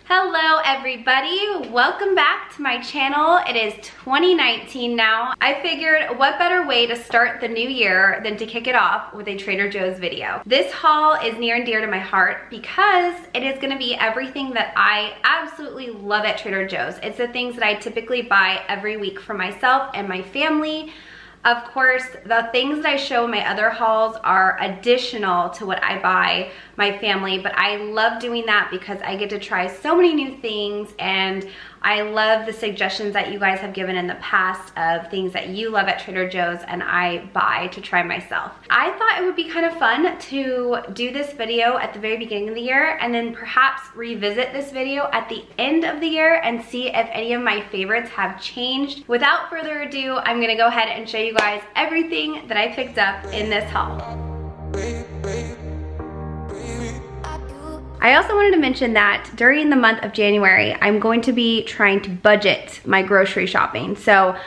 Hello everybody, welcome back to my channel. It is 2019 now. I figured what better way to start the new year than to kick it off with a Trader Joe's video. This haul is near and dear to my heart because it is gonna be everything that I absolutely love at Trader Joe's. It's the things that I typically buy every week for myself and my family. Of course, the things that I show in my other hauls are additional to what I buy my family, but I love doing that because I get to try so many new things, and I love the suggestions that you guys have given in the past of things that you love at Trader Joe's and I buy to try myself. I thought it would be kind of fun to do this video at the very beginning of the year and then perhaps revisit this video at the end of the year and see if any of my favorites have changed. Without further ado, I'm gonna go ahead and show you guys everything that I picked up in this haul. I also wanted to mention that during the month of January, I'm going to be trying to budget my grocery shopping. So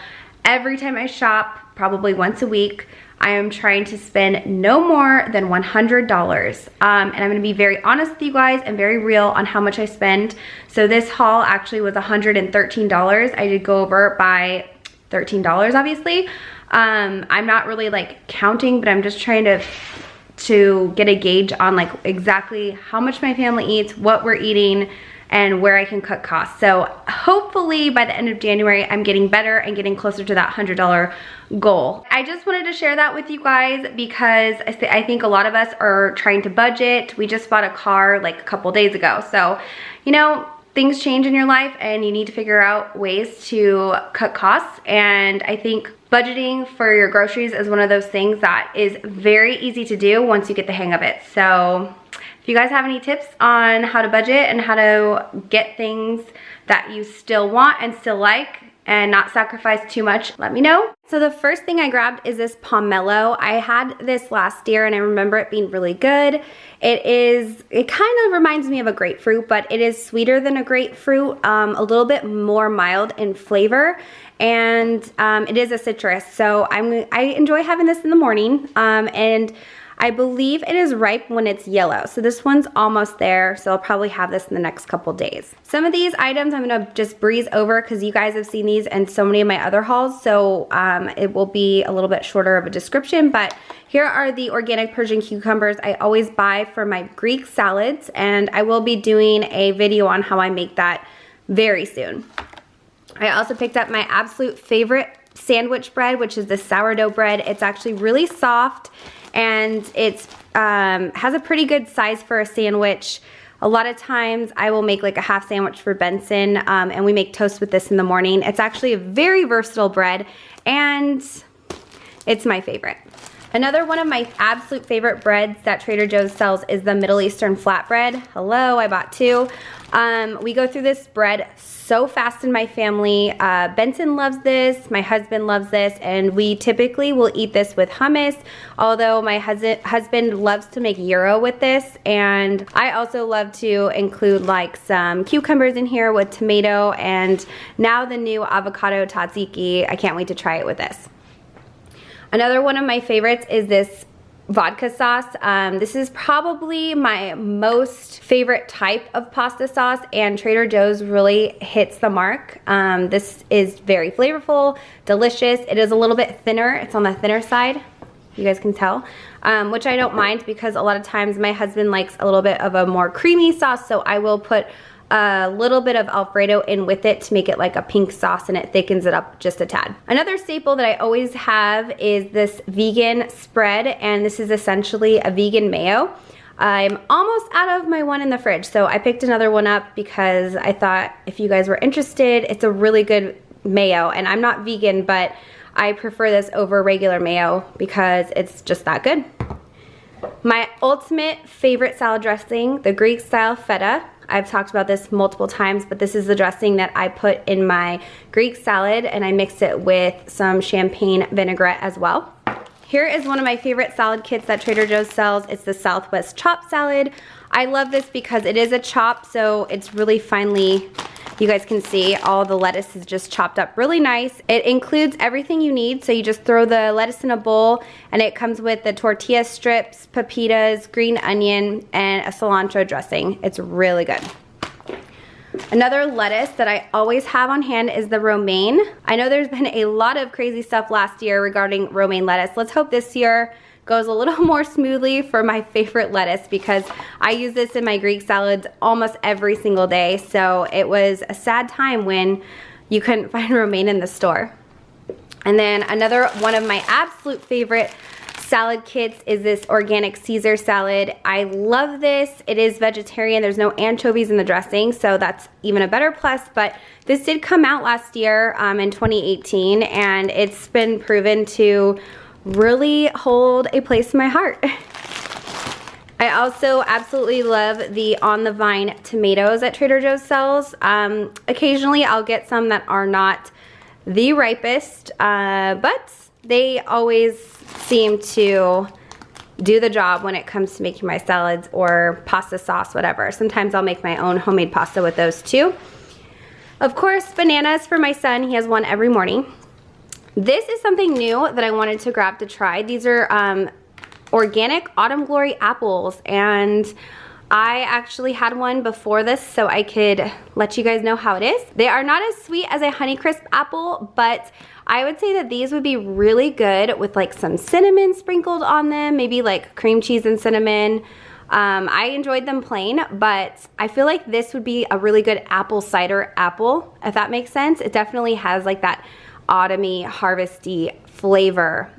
every time I shop, probably once a week, I am trying to spend no more than $100. And I'm gonna be very honest with you guys and very real on how much I spend. So this haul actually was $113. I did go over by $13, obviously. I'm not really like counting, but I'm just trying to get a gauge on like exactly how much my family eats, what we're eating, and where I can cut costs. So hopefully by the end of January, I'm getting better and getting closer to that $100 goal. I just wanted to share that with you guys because I think a lot of us are trying to budget. We just bought a car like a couple days ago. So, you know, things change in your life and you need to figure out ways to cut costs. And I think budgeting for your groceries is one of those things that is very easy to do once you get the hang of it. So if you guys have any tips on how to budget and how to get things that you still want and still like and not sacrifice too much, let me know. So the first thing I grabbed is this pomelo. I had this last year and I remember it being really good. It kind of reminds me of a grapefruit, but it is sweeter than a grapefruit, a little bit more mild in flavor, and it is a citrus. So I enjoy having this in the morning, and I believe it is ripe when it's yellow. So this one's almost there, so I'll probably have this in the next couple days. Some of these items I'm gonna just breeze over because you guys have seen these in so many of my other hauls, so it will be a little bit shorter of a description, but here are the organic Persian cucumbers I always buy for my Greek salads, and I will be doing a video on how I make that very soon. I also picked up my absolute favorite sandwich bread, which is the sourdough bread. It's actually really soft, and it's has a pretty good size for a sandwich. A lot of times I will make like a half sandwich for Benson, and we make toast with this in the morning. It's actually a very versatile bread, and it's my favorite. Another one of my absolute favorite breads that Trader Joe's sells is the Middle Eastern flatbread. Hello, I bought two. We go through this bread so fast in my family. Benson loves this, my husband loves this, and we typically will eat this with hummus, although my husband loves to make gyro with this, and I also love to include like some cucumbers in here with tomato, and now the new avocado tzatziki. I can't wait to try it with this. Another one of my favorites is this vodka sauce. This is probably my most favorite type of pasta sauce, and Trader Joe's really hits the mark. This is very flavorful, delicious. It is a little bit thinner. It's on the thinner side. You guys can tell, which I don't mind because a lot of times my husband likes a little bit of a more creamy sauce, so I will put a little bit of Alfredo in with it to make it like a pink sauce, and it thickens it up just a tad. Another staple that I always have is this vegan spread, and this is essentially a vegan mayo. I'm almost out of my one in the fridge, so I picked another one up because I thought if you guys were interested, it's a really good mayo, and I'm not vegan, but I prefer this over regular mayo because it's just that good. My ultimate favorite salad dressing, the Greek style feta. I've talked about this multiple times, but this is the dressing that I put in my Greek salad, and I mix it with some champagne vinaigrette as well. Here is one of my favorite salad kits that Trader Joe's sells. It's the Southwest Chop Salad. I love this because it is a chop, so it's really finely, you guys can see all the lettuce is just chopped up really nice. It includes everything you need, so you just throw the lettuce in a bowl, and it comes with the tortilla strips, pepitas, green onion, and a cilantro dressing. It's really good. Another lettuce that I always have on hand is the romaine. I know there's been a lot of crazy stuff last year regarding romaine lettuce. Let's hope this year goes a little more smoothly for my favorite lettuce, because I use this in my Greek salads almost every single day. So it was a sad time when you couldn't find romaine in the store. And then another one of my absolute favorite salad kits is this organic Caesar salad. I love this. It is vegetarian. There's no anchovies in the dressing, so that's even a better plus. But this did come out last year in 2018, and it's been proven to really hold a place in my heart. I also absolutely love the On the Vine tomatoes that Trader Joe's sells. Occasionally I'll get some that are not the ripest, but they always seem to do the job when it comes to making my salads or pasta sauce, whatever. Sometimes I'll make my own homemade pasta with those too. Of course, bananas for my son. He has one every morning. This is something new that I wanted to grab to try. These are organic Autumn Glory apples, and I actually had one before this so I could let you guys know how it is. They are not as sweet as a Honeycrisp apple, but I would say that these would be really good with like some cinnamon sprinkled on them, maybe like cream cheese and cinnamon. I enjoyed them plain, but I feel like this would be a really good apple cider apple, if that makes sense. It definitely has like that autumny, harvesty flavor.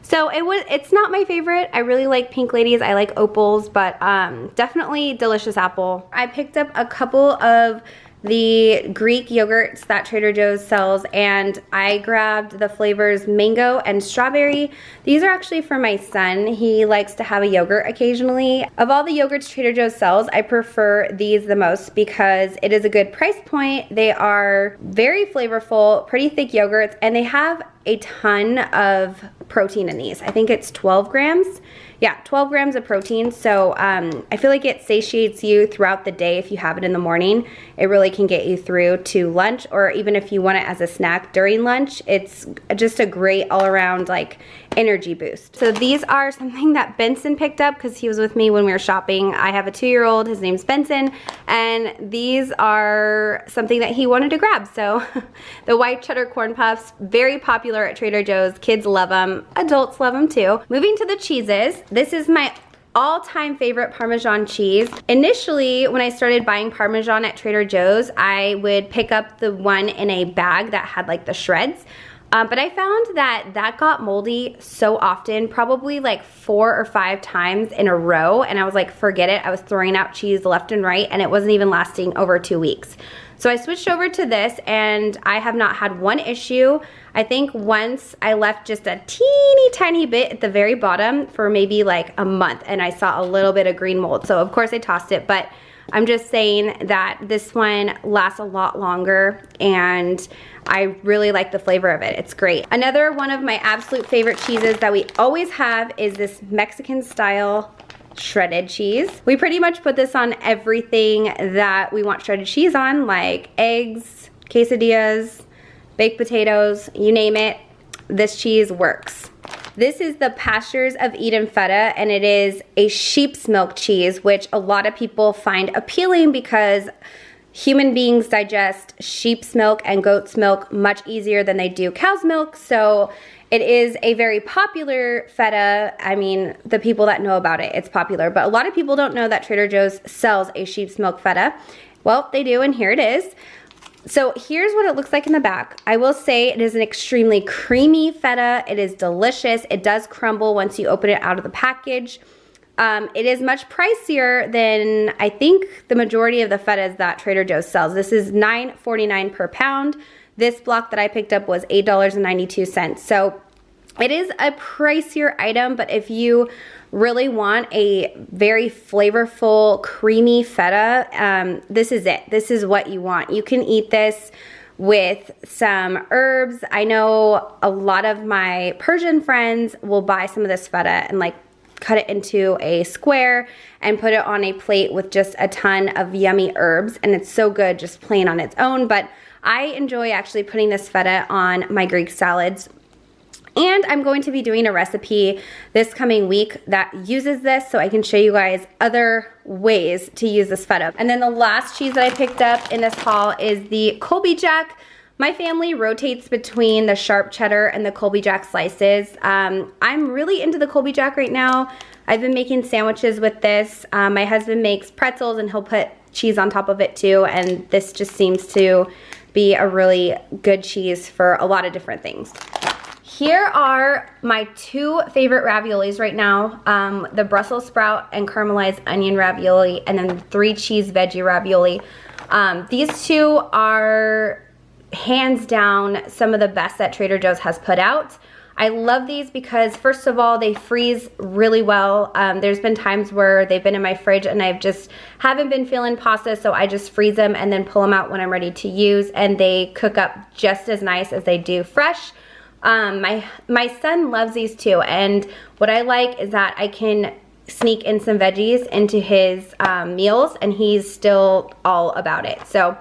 So it's not my favorite. I really like pink ladies. I like opals, but definitely delicious apple. I picked up a couple of the Greek yogurts that Trader Joe's sells, and I grabbed the flavors mango and strawberry. These are actually for my son. He likes to have a yogurt occasionally. Of all the yogurts Trader Joe's sells, I prefer these the most because it is a good price point. They are very flavorful, pretty thick yogurts, and they have a ton of protein in these. I think it's 12 grams. Yeah, 12 grams of protein. So I feel like it satiates you throughout the day if you have it in the morning. It really can get you through to lunch, or even if you want it as a snack during lunch. It's just a great all around like energy boost. So these are something that Benson picked up because he was with me when we were shopping. I have a 2-year-old, his name's Benson, and these are something that he wanted to grab. So the white cheddar corn puffs, very popular at Trader Joe's. Kids love them, adults love them too. Moving to the cheeses, this is my all-time favorite Parmesan cheese. Initially, when I started buying Parmesan at Trader Joe's, I would pick up the one in a bag that had like the shreds. But I found that got moldy so often, probably like 4 or 5 times in a row, and I was like, forget it. I was throwing out cheese left and right, and it wasn't even lasting over 2 weeks. So I switched over to this, and I have not had one issue. I think once I left just a teeny tiny bit at the very bottom for maybe like a month, and I saw a little bit of green mold. So of course I tossed it, but I'm just saying that this one lasts a lot longer, and I really like the flavor of it. It's great. Another one of my absolute favorite cheeses that we always have is this Mexican style shredded cheese. We pretty much put this on everything that we want shredded cheese on, like eggs, quesadillas, baked potatoes, you name it. This cheese works. This is the Pastures of Eden feta, and it is a sheep's milk cheese, which a lot of people find appealing because human beings digest sheep's milk and goat's milk much easier than they do cow's milk. So it is a very popular feta. I mean, the people that know about it, it's popular. But a lot of people don't know that Trader Joe's sells a sheep's milk feta. Well, they do, and here it is. So here's what it looks like in the back. I will say it is an extremely creamy feta. It is delicious. It does crumble once you open it out of the package. It is much pricier than I think the majority of the fetas that Trader Joe's sells. This is $9.49 per pound. This block that I picked up was $8.92. So it is a pricier item, but if you really want a very flavorful, creamy feta, this is it. This is what you want. You can eat this with some herbs. I know a lot of my Persian friends will buy some of this feta and like cut it into a square and put it on a plate with just a ton of yummy herbs, and it's so good just plain on its own. But I enjoy actually putting this feta on my Greek salads. And I'm going to be doing a recipe this coming week that uses this, so I can show you guys other ways to use this feta. And then the last cheese that I picked up in this haul is the Colby Jack. My family rotates between the sharp cheddar and the Colby Jack slices. I'm really into the Colby Jack right now. I've been making sandwiches with this. My husband makes pretzels and he'll put cheese on top of it too, and this just seems to be a really good cheese for a lot of different things. Here are my two favorite raviolis right now, the Brussels sprout and caramelized onion ravioli, and then 3 cheese veggie ravioli. These two are hands down some of the best that Trader Joe's has put out. I love these because, first of all, they freeze really well. There's been times where they've been in my fridge and I just haven't been feeling pasta, so I just freeze them and then pull them out when I'm ready to use, and they cook up just as nice as they do fresh. My son loves these too, and what I like is that I can sneak in some veggies into his meals and he's still all about it. So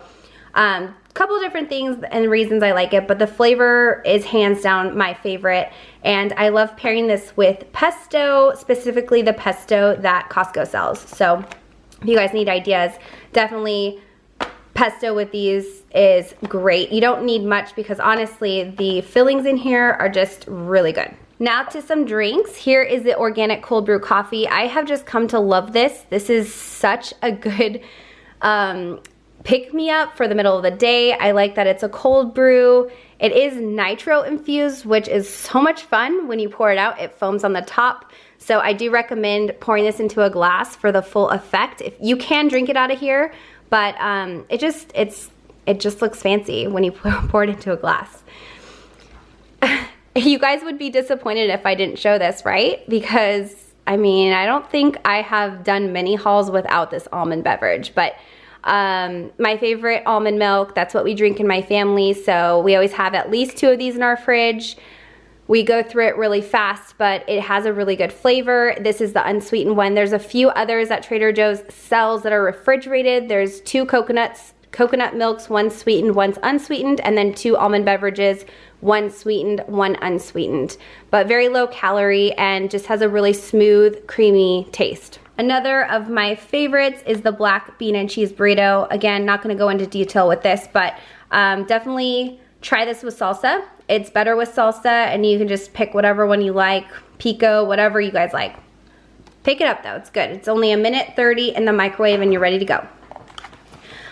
couple different things and reasons I like it, but the flavor is hands down my favorite, and I love pairing this with pesto, specifically the pesto that Costco sells. So if you guys need ideas, definitely pesto with these is great. You don't need much because honestly the fillings in here are just really good. Now to some drinks. Here is the organic cold brew coffee. I have just come to love this. This is such a good pick me up for the middle of the day. I like that it's a cold brew. It is nitro infused, which is so much fun. When you pour it out, it foams on the top. So I do recommend pouring this into a glass for the full effect. If you can drink it out of here, but it just looks fancy when you pour it into a glass. You guys would be disappointed if I didn't show this, right? Because I mean, I don't think I have done many hauls without this almond beverage, but my favorite almond milk, that's what we drink in my family, so we always have at least 2 of these in our fridge. We go through it really fast, but it has a really good flavor. This is the unsweetened one. There's a few others that Trader Joe's sells that are refrigerated. There's 2 coconut milks, 1 sweetened, 1's unsweetened, and then 2 almond beverages, 1 sweetened, 1 unsweetened. But very low calorie and just has a really smooth, creamy taste. Another of my favorites is the black bean and cheese burrito. Again, not gonna go into detail with this, but definitely try this with salsa. It's better with salsa, and you can just pick whatever one you like, pico, whatever you guys like. Pick it up though, it's good. It's only 1:30 in the microwave and you're ready to go.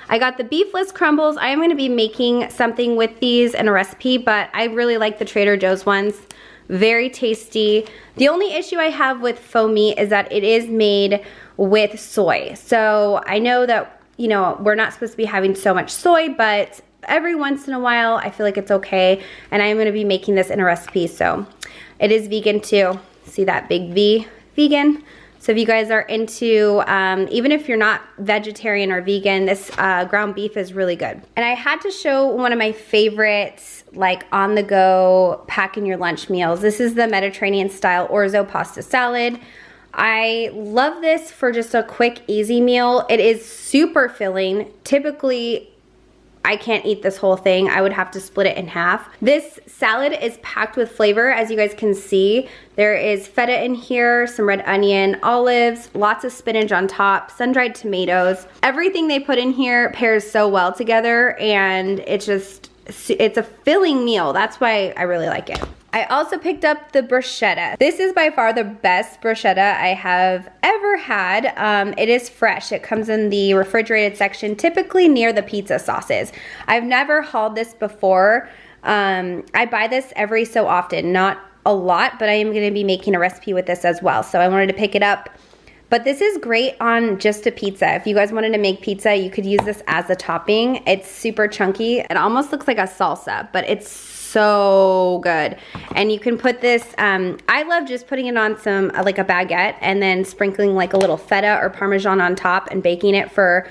I got the beefless crumbles. I am gonna be making something with these in a recipe, but I really like the Trader Joe's ones. Very tasty. The only issue I have with faux meat is that it is made with soy. So I know that, you know, we're not supposed to be having so much soy, but every once in a while I feel like it's okay. And I am gonna be making this in a recipe, so it is vegan too. See that big V, vegan. So if you guys are into, even if you're not vegetarian or vegan, this ground beef is really good. And I had to show one of my favorites, like on the go, pack in your lunch meals. This is the Mediterranean style orzo pasta salad. I love this for just a quick, easy meal. It is super filling. Typically, I can't eat this whole thing. I would have to split it in half. This salad is packed with flavor, as you guys can see. There is feta in here, some red onion, olives, lots of spinach on top, sun-dried tomatoes. Everything they put in here pairs so well together, and it's a filling meal. That's why I really like it. I also picked up the bruschetta. This is by far the best bruschetta I have ever had. It is fresh. It comes in the refrigerated section, typically near the pizza sauces. I've never hauled this before. I buy this every so often, not a lot, but I am gonna be making a recipe with this as well. So I wanted to pick it up. But this is great on just a pizza. If you guys wanted to make pizza, you could use this as a topping. It's super chunky. It almost looks like a salsa, but it's so good. And you can put this, I love just putting it on some, like a baguette, and then sprinkling like a little feta or Parmesan on top and baking it for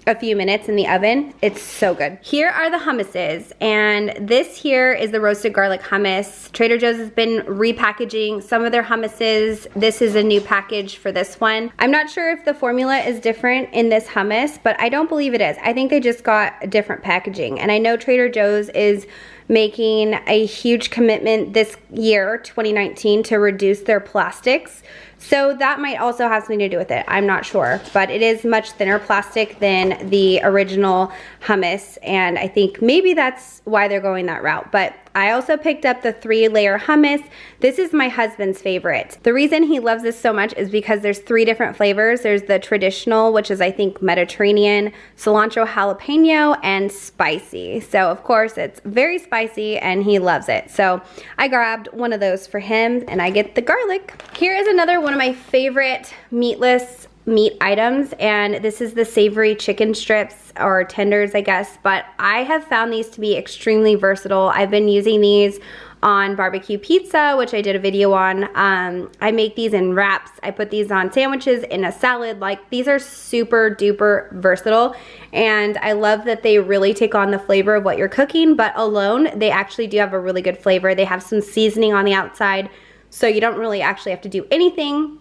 a few minutes in the oven. It's so good. Here are the hummuses, and this here is the roasted garlic hummus. Trader Joe's has been repackaging some of their hummuses. This is a new package for this one. I'm not sure if the formula is different in this hummus, but I don't believe it is. I think they just got a different packaging. And I know Trader Joe's is making a huge commitment this year, 2019, to reduce their plastics. So that might also have something to do with it. I'm not sure, but it is much thinner plastic than the original hummus, and I think maybe that's why they're going that route. But I also picked up the 3-layer hummus. This is my husband's favorite. The reason he loves this so much is because there's 3 different flavors. There's the traditional, which is I think Mediterranean, cilantro jalapeno, and spicy. So of course it's very spicy and he loves it. So I grabbed one of those for him and I get the garlic. Here is another one of my favorite meatless meat items, and this is the savory chicken strips, or tenders I guess, but I have found these to be extremely versatile. I've been using these on barbecue pizza, which I did a video on. I make these in wraps. I put these on sandwiches, in a salad. Like, these are super duper versatile, and I love that they really take on the flavor of what you're cooking, but alone they actually do have a really good flavor. They have some seasoning on the outside, so you don't really actually have to do anything.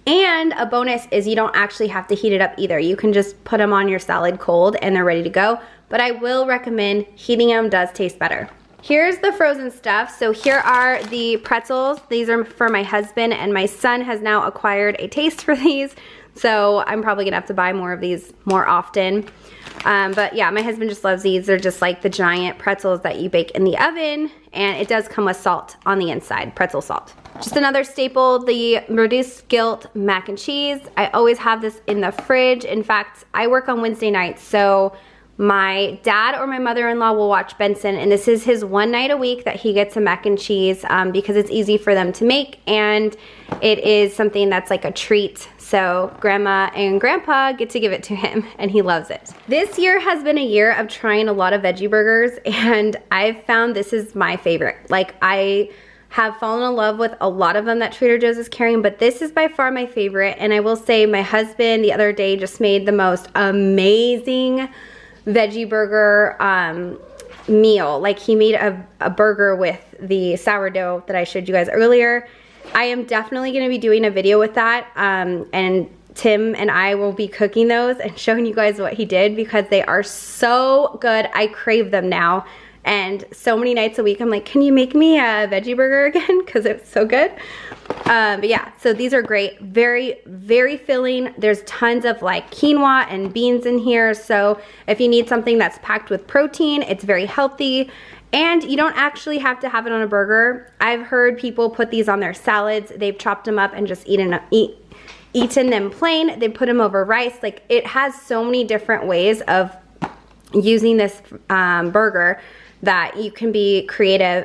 And a bonus is you don't actually have to heat it up either. You can just put them on your salad cold and they're ready to go. But I will recommend heating them, does taste better. Here's the frozen stuff. So here are the pretzels. These are for my husband, and my son has now acquired a taste for these. So I'm probably gonna have to buy more of these more often. But yeah, my husband just loves these. They're just like the giant pretzels that you bake in the oven, and it does come with salt on the inside, pretzel salt. Just another staple, the reduced guilt mac and cheese. I always have this in the fridge. In fact, I work on Wednesday nights, so my dad or my mother-in-law will watch Benson, and this is his one night a week that he gets a mac and cheese because it's easy for them to make, and it is something that's like a treat. So grandma and grandpa get to give it to him, and he loves it. This year has been a year of trying a lot of veggie burgers, and I've found this is my favorite. Like, I have fallen in love with a lot of them that Trader Joe's is carrying, but this is by far my favorite. And I will say my husband the other day just made the most amazing veggie burger meal. Like, he made a burger with the sourdough that I showed you guys earlier. I am definitely going to be doing a video with that, and Tim and I will be cooking those and showing you guys what he did, because they are so good. I crave them now. And so many nights a week, I'm like, can you make me a veggie burger again? Because it's so good. But yeah, so these are great. Very, very filling. There's tons of like quinoa and beans in here. So if you need something that's packed with protein, it's very healthy. And you don't actually have to have it on a burger. I've heard people put these on their salads. They've chopped them up and just eaten them plain. They put them over rice. Like, it has so many different ways of using this burger that you can be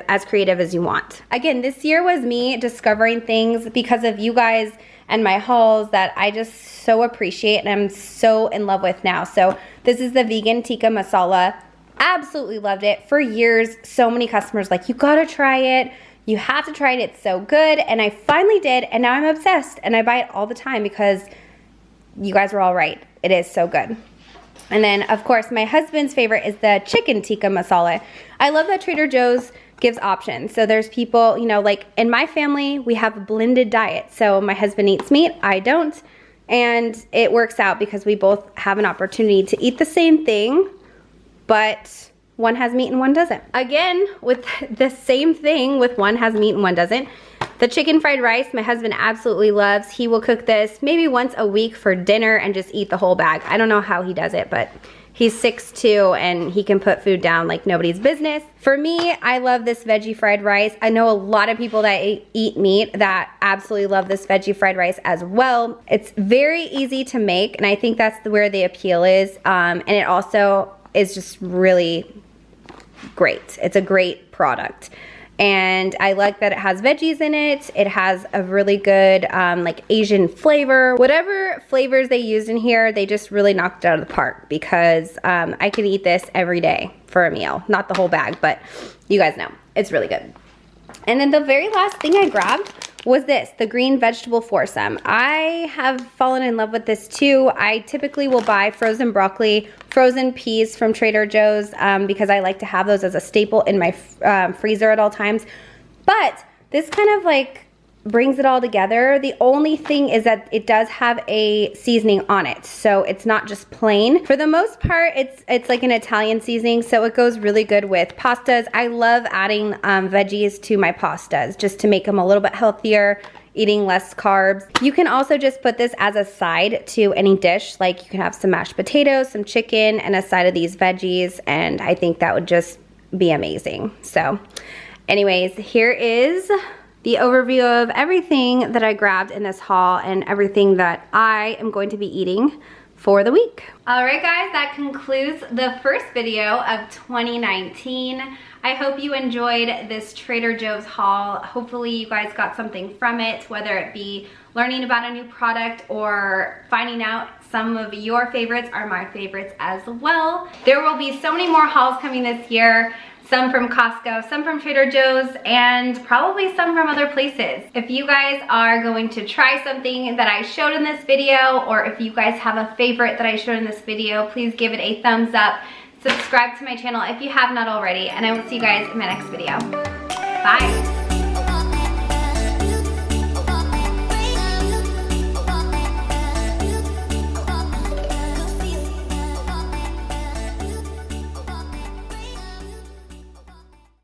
as creative as you want. Again, this year was me discovering things because of you guys and my hauls that I just so appreciate and I'm so in love with now. So this is the vegan tikka masala. Absolutely loved it. For years, so many customers like, you gotta try it. You have to try it, it's so good. And I finally did, and now I'm obsessed, and I buy it all the time because you guys were all right. It is so good. And then, of course, my husband's favorite is the chicken tikka masala. I love that Trader Joe's gives options. So there's people, you know, like in my family, we have a blended diet. So my husband eats meat, I don't. And it works out because we both have an opportunity to eat the same thing, but one has meat and one doesn't. Again, with the same thing, with one has meat and one doesn't. The chicken fried rice, my husband absolutely loves. He will cook this maybe once a week for dinner and just eat the whole bag. I don't know how he does it, but he's 6'2" and he can put food down like nobody's business. For me, I love this veggie fried rice. I know a lot of people that eat meat that absolutely love this veggie fried rice as well. It's very easy to make, and I think that's where the appeal is. And it also is just really great. It's a great product. And I like that it has veggies in it. It has a really good like Asian flavor. Whatever flavors they used in here, they just really knocked it out of the park, because I can eat this every day for a meal. Not the whole bag, but you guys know, it's really good. And then the very last thing I grabbed was this, the green vegetable foursome. I have fallen in love with this too. I typically will buy frozen broccoli, frozen peas from Trader Joe's because I like to have those as a staple in my freezer at all times. But this kind of like brings it all together. The only thing is that it does have a seasoning on it, so it's not just plain. For the most part, it's like an Italian seasoning, so it goes really good with pastas. I love adding veggies to my pastas just to make them a little bit healthier, eating less carbs. You can also just put this as a side to any dish, like you can have some mashed potatoes, some chicken, and a side of these veggies, and I think that would just be amazing. So anyways, here is the overview of everything that I grabbed in this haul and everything that I am going to be eating for the week. All right guys, that concludes the first video of 2019. I hope you enjoyed this Trader Joe's haul. Hopefully you guys got something from it, whether it be learning about a new product or finding out some of your favorites are my favorites as well. There will be so many more hauls coming this year. Some from Costco, some from Trader Joe's, and probably some from other places. If you guys are going to try something that I showed in this video, or if you guys have a favorite that I showed in this video, please give it a thumbs up. Subscribe to my channel if you have not already, and I will see you guys in my next video. Bye.